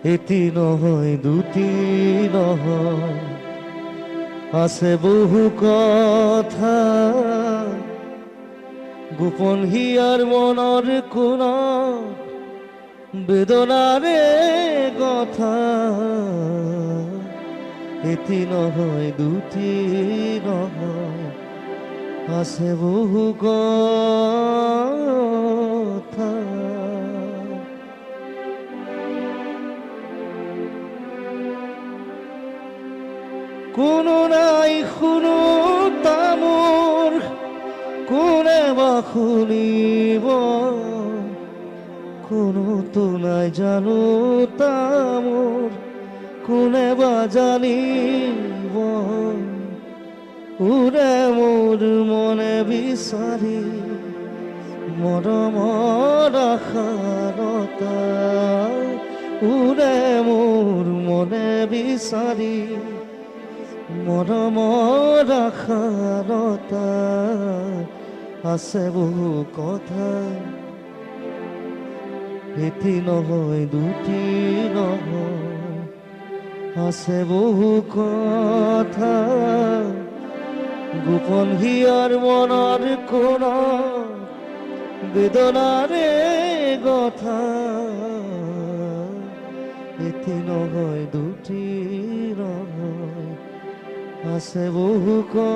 এটি নহয় দুটি নহয়, আছে বহু কথা, গোপন হিয়ার মনৰ কোনা বেদনারে কথা। এটি নহয় দুটি নহয়, আছে বহু কথা। কোনো নাই শুনো তামোৰ, কোনে বা শুনিব, কোনোতো নাই জানো তামোৰ, কোনে বা জানিব। উৰে মোৰ মনে বিচাৰি মৰমৰ আশাৰতা, উৰে মোৰ মনে বিচাৰি মৰমৰ আশাৰতা। আছে বহু কথা, এটি নহয় দুটি নহয়, আছে বহু কথা, গোপন হিয়ার মনৰ কোনা বেদনারে কথা। এটি নহয় দুটি নহয়, আছে বহু কথা।